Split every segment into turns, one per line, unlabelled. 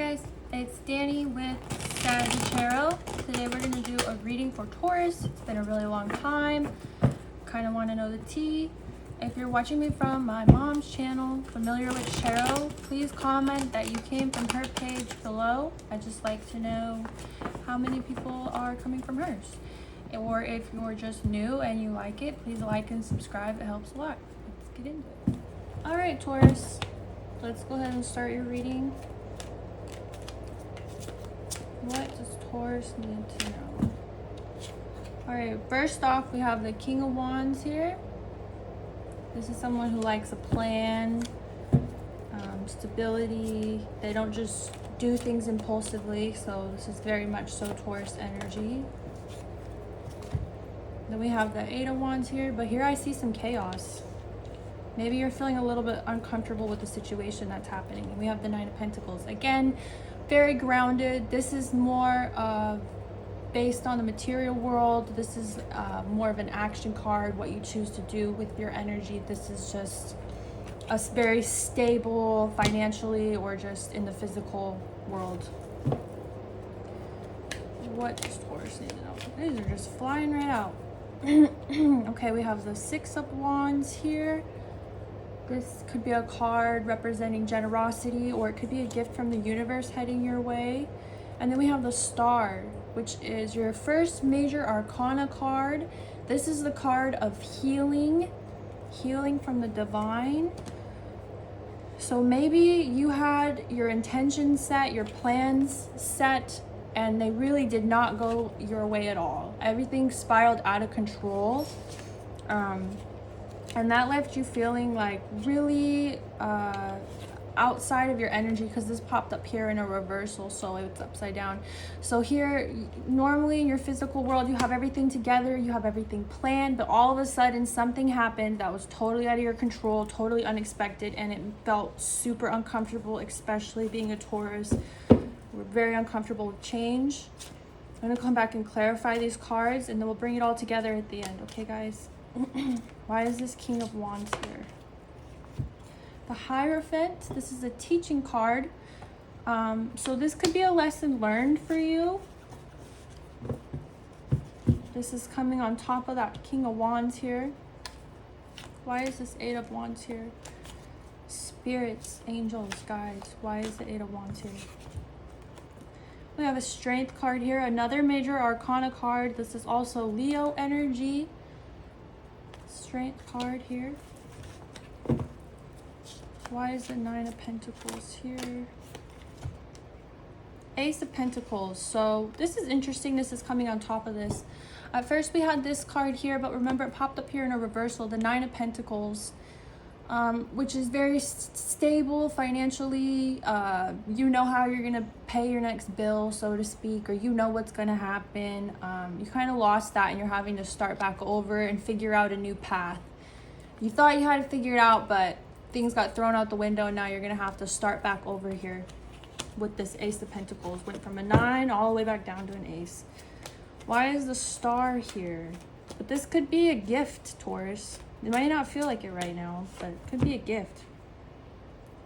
guys, it's Danny with Sagittarius. Today we're going to do a reading for Taurus. It's been a really long time. Kind of want to know the tea. If you're watching me from my mom's channel, familiar with tarot, please comment that you came from her page below. I'd just like to know how many people are coming from hers. Or if you're just new and you like it, please like and subscribe. It helps a lot. Let's get into it. Alright, Taurus. Let's go ahead and start your reading. What does Taurus need to know? Alright, first off, we have the King of Wands here. This is someone who likes a plan, stability. They don't just do things impulsively, so this is very much so Taurus energy. Then we have the Eight of Wands here, but here I see some chaos. Maybe you're feeling a little bit uncomfortable with the situation that's happening. And we have the Nine of Pentacles. Again, very grounded. This is more based on the material world. This is more of an action card, what you choose to do with your energy. This is just a very stable financially or just in the physical world. What does Taurus need to know? These are just flying right out. Okay, we have the Six of Wands here. This could be a card representing generosity, or it could be a gift from the universe heading your way. And then we have the Star, which is your first major arcana card. This is the card of healing from the divine. So maybe you had your intentions set, your plans set, and they really did not go your way at all. Everything spiraled out of control. And that left you feeling like really outside of your energy, because this popped up here in a reversal, so it's upside down. So here, normally in your physical world, you have everything together, you have everything planned, but all of a sudden something happened that was totally out of your control, totally unexpected, and it felt super uncomfortable, especially being a Taurus. We're very uncomfortable with change. I'm going to come back and clarify these cards, and then we'll bring it all together at the end. Okay, guys? Why is this King of Wands here? The Hierophant. This is a teaching card. So this could be a lesson learned for you. This is coming on top of that King of Wands here. Why is this Eight of Wands here? Spirits, angels, guides. Why is the Eight of Wands here? We have a Strength card here. Another major arcana card. This is also Leo energy. Strength card here. Why is the Nine of Pentacles here? Ace of Pentacles. So this is interesting. This is coming on top of this. At first we had this card here, but remember it popped up here in a reversal. The Nine of Pentacles, which is very stable financially. You know how you're going to pay your next bill, so to speak, or you know what's going to happen. You kind of lost that, and you're having to start back over and figure out a new path. You thought you had to figure it out, but things got thrown out the window, and now you're going to have to start back over here with this Ace of Pentacles. Went from a 9 all the way back down to an Ace. Why is the Star here? But this could be a gift, Taurus. It might not feel like it right now, but it could be a gift.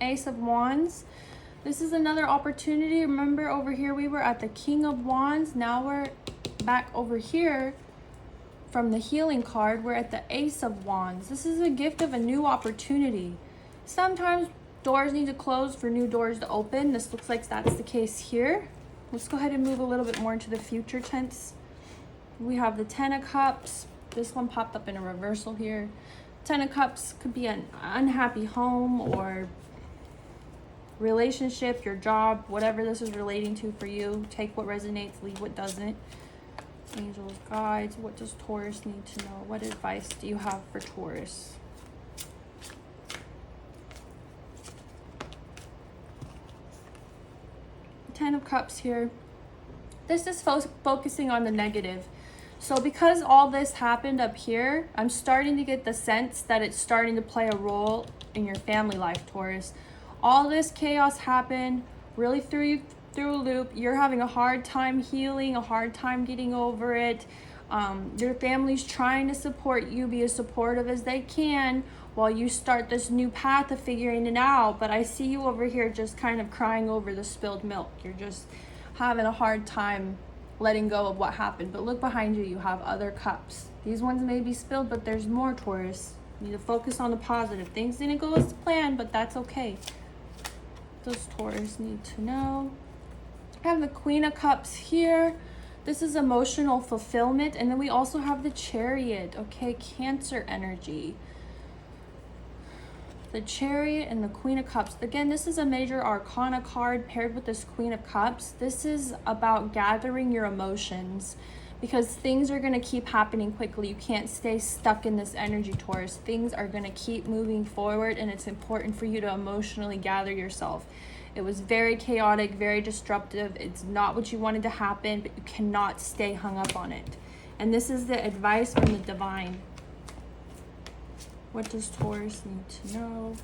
Ace of Wands. This is another opportunity. Remember over here we were at the King of Wands. Now we're back over here from the healing card. We're at the Ace of Wands. This is a gift of a new opportunity. Sometimes doors need to close for new doors to open. This looks like that's the case here. Let's go ahead and move a little bit more into the future tense. We have the Ten of Cups. This one popped up in a reversal here. Ten of Cups could be an unhappy home or relationship, your job, whatever this is relating to for you. Take what resonates, leave what doesn't. Angels, guides, what does Taurus need to know? What advice do you have for Taurus? Ten of Cups here. This is focusing on the negative. So because all this happened up here, I'm starting to get the sense that it's starting to play a role in your family life, Taurus. All this chaos happened, really threw you through a loop. You're having a hard time healing, a hard time getting over it. Your family's trying to support you, be as supportive as they can, while you start this new path of figuring it out. But I see you over here just kind of crying over the spilled milk. You're just having a hard time letting go of what happened. But look behind you, you have other cups. These ones may be spilled, but there's more, Taurus. You need to focus on the positive. Things didn't go as planned, but that's okay. Those Taurus need to know. I have the Queen of Cups here. This is emotional fulfillment. And then we also have the Chariot, okay? Cancer energy. The Chariot and the Queen of Cups. Again, this is a major arcana card paired with this Queen of Cups. This is about gathering your emotions because things are going to keep happening quickly. You can't stay stuck in this energy, Taurus. Things are going to keep moving forward, and it's important for you to emotionally gather yourself. It was very chaotic, very disruptive. It's not what you wanted to happen, but you cannot stay hung up on it. And this is the advice from the divine. What does Taurus need to know?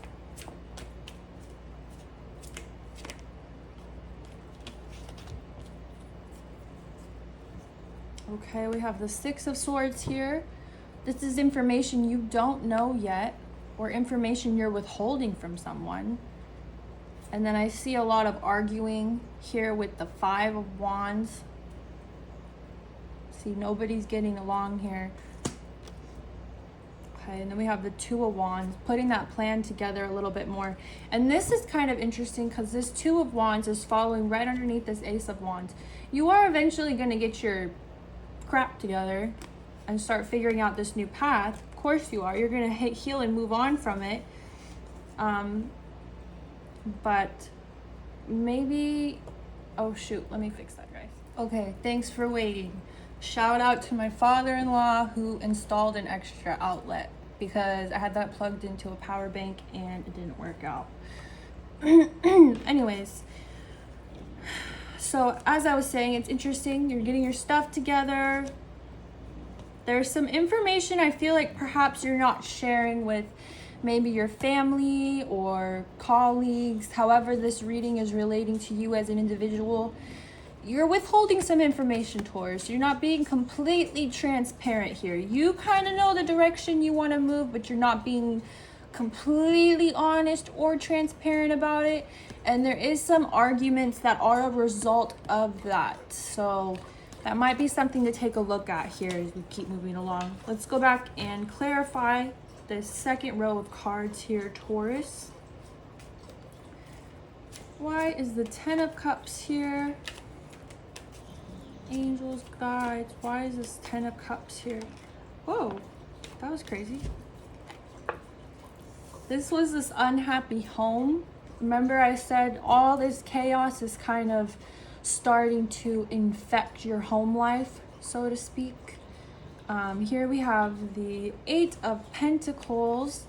Okay, we have the Six of Swords here. This is information you don't know yet, or information you're withholding from someone. And then I see a lot of arguing here with the Five of Wands. See, nobody's getting along here. Okay, and then we have the Two of Wands, putting that plan together a little bit more. And this is kind of interesting because this Two of Wands is following right underneath this Ace of Wands. You are eventually going to get your crap together and start figuring out this new path. Of course you are. You're going to heal and move on from it. But maybe, oh shoot, let me fix that, guys. Okay, thanks for waiting. Shout out to my father-in-law who installed an extra outlet because I had that plugged into a power bank and it didn't work out. Anyways, so as I was saying, it's interesting. You're getting your stuff together. There's some information I feel like perhaps you're not sharing with maybe your family or colleagues, however this reading is relating to you as an individual. You're withholding some information, Taurus. You're not being completely transparent here. You kind of know the direction you want to move, but you're not being completely honest or transparent about it. And there is some arguments that are a result of that. So that might be something to take a look at here as we keep moving along. Let's go back and clarify the second row of cards here, Taurus. Why is the Ten of Cups here? Angels, guides. Why is this Ten of Cups here? Whoa, that was crazy. This was this unhappy home. Remember I said all this chaos is kind of starting to infect your home life, so to speak. Here we have the Eight of Pentacles,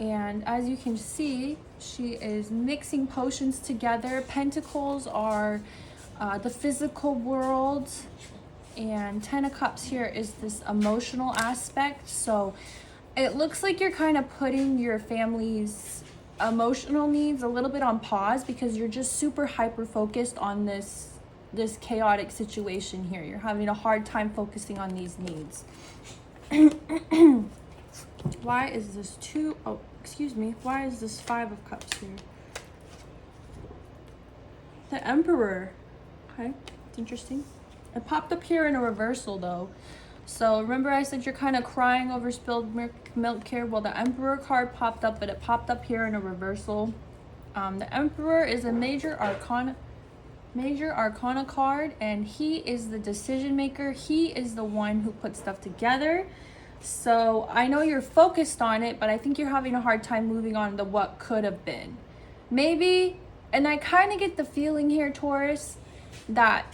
and as you can see, she is mixing potions together. Pentacles are the physical world, and Ten of Cups here is this emotional aspect. So it looks like you're kind of putting your family's emotional needs a little bit on pause because you're just super hyper focused on this chaotic situation here. You're having a hard time focusing on these needs. Why is this why is this Five of Cups here? The Emperor. Okay, it's interesting. It popped up here in a reversal though. So remember I said you're kind of crying over spilled milk here? Well, the Emperor card popped up, but it popped up here in a reversal. The Emperor is a major arcana card, and he is the decision maker. He is the one who puts stuff together. So I know you're focused on it, but I think you're having a hard time moving on to what could have been. Maybe, and I kind of get the feeling here, Taurus, that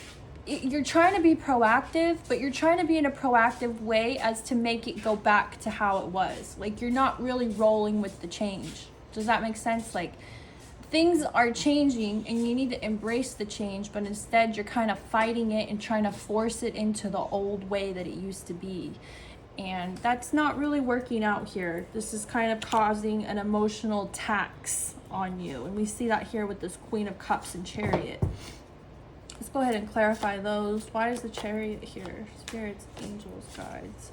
you're trying to be proactive, but you're trying to be in a proactive way as to make it go back to how it was. Like you're not really rolling with the change. Does that make sense? Like things are changing and you need to embrace the change, but instead you're kind of fighting it and trying to force it into the old way that it used to be. And that's not really working out here. This is kind of causing an emotional tax on you. And we see that here with this Queen of Cups and Chariot. Let's go ahead and clarify those. Why is the Chariot here? Spirits, angels, guides.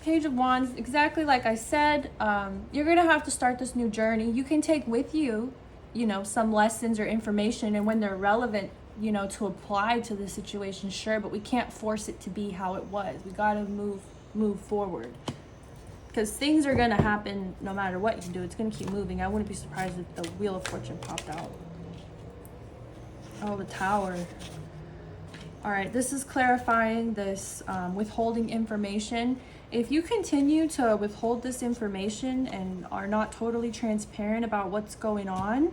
Page of Wands, exactly like I said, you're going to have to start this new journey. You can take with you, you know, some lessons or information, and when they're relevant, you know, to apply to the situation, sure, but we can't force it to be how it was. We got to move forward, because things are going to happen no matter what you do. It's going to keep moving. I wouldn't be surprised if the Wheel of Fortune popped out. Oh, the Tower. All right, this is clarifying this withholding information. If you continue to withhold this information and are not totally transparent about what's going on,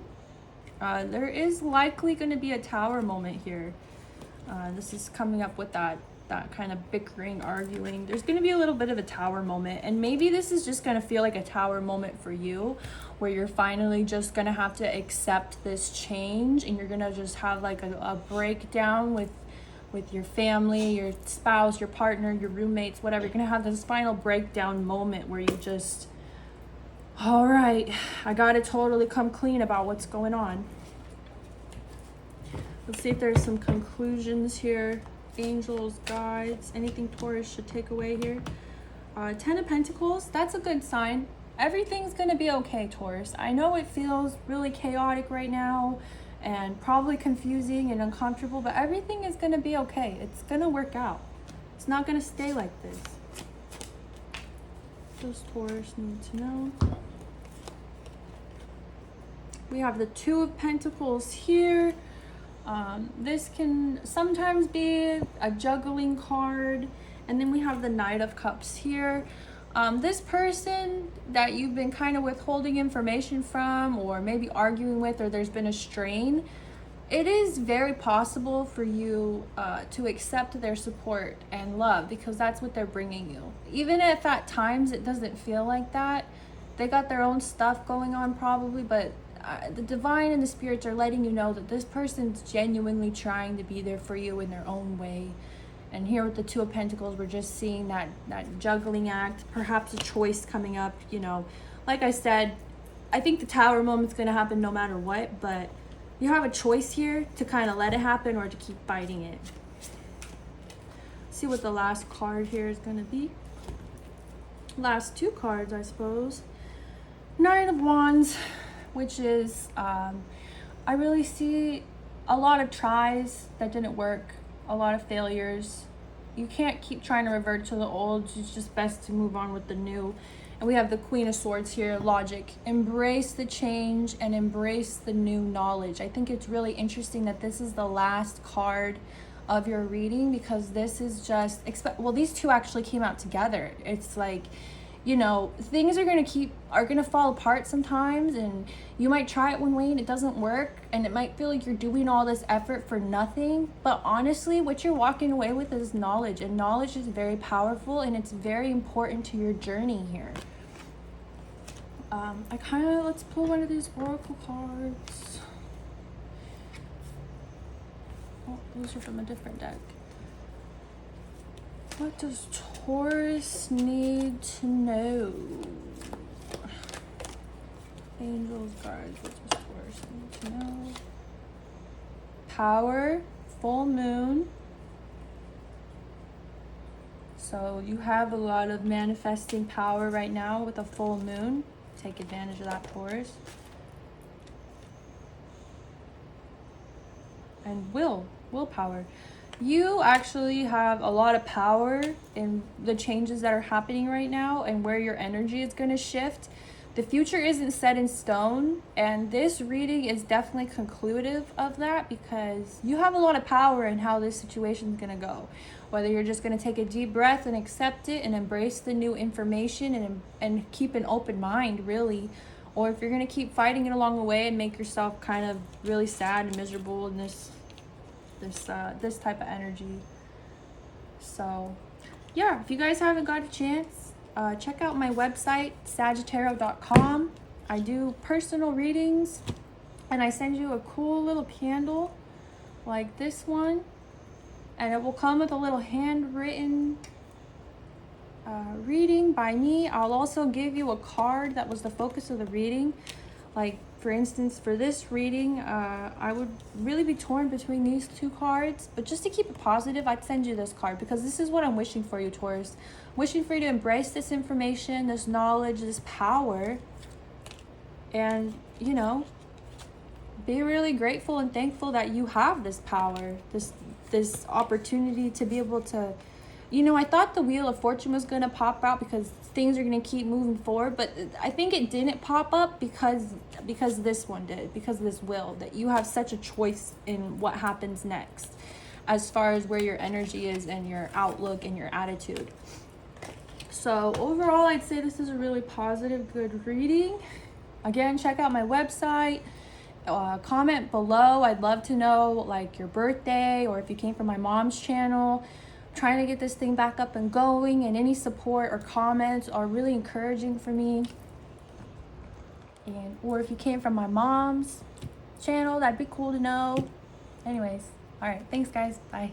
there is likely going to be a Tower moment here. This is coming up with that kind of bickering, arguing. There's going to be a little bit of a Tower moment, and maybe this is just going to feel like a Tower moment for you, where you're finally just going to have to accept this change, and you're going to just have like a breakdown with your family, your spouse, your partner, your roommates, whatever. You're going to have this final breakdown moment where you just, all right, I got to totally come clean about what's going on. Let's see if there's some conclusions here. Angels, guides, anything Taurus should take away here. 10 of Pentacles, that's a good sign. Everything's going to be okay, Taurus. I know it feels really chaotic right now and probably confusing and uncomfortable, but everything is going to be okay. It's going to work out. It's not going to stay like this. Does Taurus need to know? We have the 2 of Pentacles here. This can sometimes be a juggling card. And then we have the Knight of Cups here. This person that you've been kind of withholding information from, or maybe arguing with, or there's been a strain, it is very possible for you to accept their support and love, because that's what they're bringing you. Even if at times it doesn't feel like that, they got their own stuff going on probably, but the divine and the spirits are letting you know that this person's genuinely trying to be there for you in their own way. And here with the 2 of Pentacles, we're just seeing that juggling act, perhaps a choice coming up, you know. Like I said, I think the Tower moment's going to happen no matter what, but you have a choice here to kind of let it happen or to keep fighting it. See what the last card here is going to be. Last 2 cards, I suppose. Nine of Wands, which is, I really see a lot of tries that didn't work. A lot of failures. You can't keep trying to revert to the old. It's just best to move on with the new. And we have the Queen of Swords here, logic. Embrace the change and embrace the new knowledge. I think it's really interesting that this is the last card of your reading, because this is just, well, these 2 actually came out together. It's like, you know, things are going to fall apart sometimes, and you might try it one way and it doesn't work, and it might feel like you're doing all this effort for nothing. But honestly, what you're walking away with is knowledge, and knowledge is very powerful, and it's very important to your journey here. Let's pull one of these oracle cards. Oh, those are from a different deck. What does Taurus need to know? Angels, guards, what does Taurus need to know? Power, full moon. So you have a lot of manifesting power right now with a full moon. Take advantage of that, Taurus. And willpower. You actually have a lot of power in the changes that are happening right now and where your energy is going to shift. The future isn't set in stone, and this reading is definitely conclusive of that, because you have a lot of power in how this situation is going to go. Whether you're just going to take a deep breath and accept it and embrace the new information and keep an open mind, really, or if you're going to keep fighting it along the way and make yourself kind of really sad and miserable in this type of energy. So yeah, if you guys haven't got a chance, check out my website, sagittarius.com. I do personal readings, and I send you a cool little candle like this one, and it will come with a little handwritten reading by me. I'll also give you a card that was the focus of the reading. Like, for instance, for this reading, I would really be torn between these two cards. But just to keep it positive, I'd send you this card because this is what I'm wishing for you, Taurus. Wishing for you to embrace this information, this knowledge, this power. And, you know, be really grateful and thankful that you have this power, this opportunity to be able to, you know, I thought the Wheel of Fortune was going to pop out because things are going to keep moving forward, but I think it didn't pop up because this one did, because of this wheel, that you have such a choice in what happens next as far as where your energy is and your outlook and your attitude. So overall, I'd say this is a really positive, good reading. Again, check out my website. Comment below. I'd love to know like your birthday, or if you came from my mom's channel. I'm trying to get this thing back up and going, and any support or comments are really encouraging for me. And or if you came from my mom's channel, that'd be cool to know. Anyways, all right, thanks guys, bye.